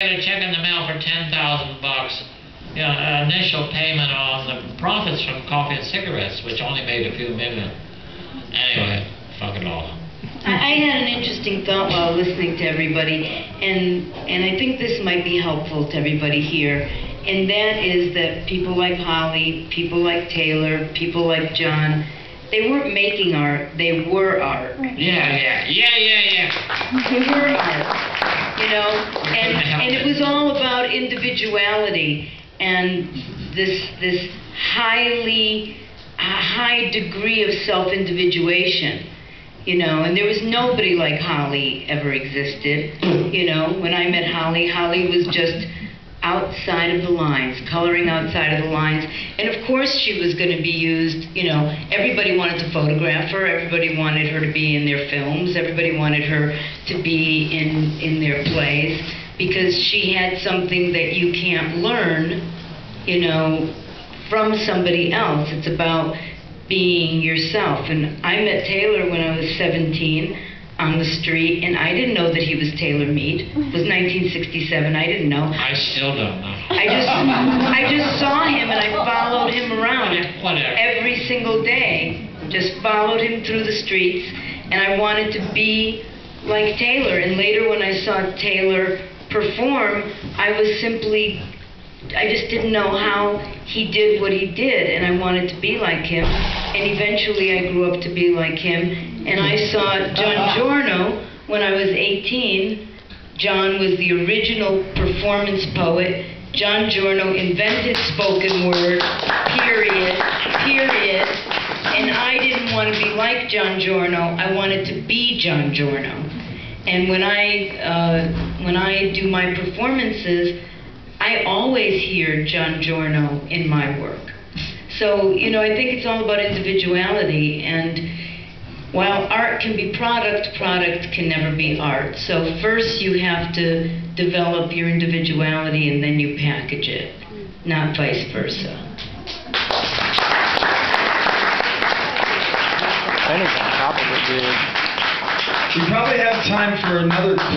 Get a check in the mail for $10,000. Initial payment on the profits from coffee and cigarettes, which only made a few million. Anyway, fuck it all. I had an interesting thought while listening to everybody, and I think this might be helpful to everybody here, and that is that people like Holly, people like Taylor, people like John, they weren't making art, they were art. Yeah. They were art. You know, and it was all about individuality and this high degree of self-individuation, you know, and there was nobody like Holly ever existed. You know, when I met Holly, Holly was just outside of the lines, coloring outside of the lines, and of course she was going to be used, you know, everybody wanted to photograph her, everybody wanted her to be in their films, everybody wanted her to be in their plays, because she had something that you can't learn, you know, from somebody else. It's about being yourself. And I met Taylor when I was 17 on the street, and I didn't know that he was Taylor Mead. It was 1967. I didn't know. I still don't know. I just saw him, and I followed him around every single day. Just followed him through the streets, and I wanted to be like Taylor. And later, when I saw Taylor perform, I just didn't know how he did what he did, and I wanted to be like him. And eventually, I grew up to be like him. And I saw Giorno when I was 18. John was the original performance poet. Giorno invented spoken word, period. And I didn't want to be like Giorno. I wanted to be Giorno. And when I do my performances, I always hear Giorno in my work. So, you know, I think it's all about individuality, and while art can be product can never be art. So first you have to develop your individuality and then you package it, not vice versa. We probably have time for another question.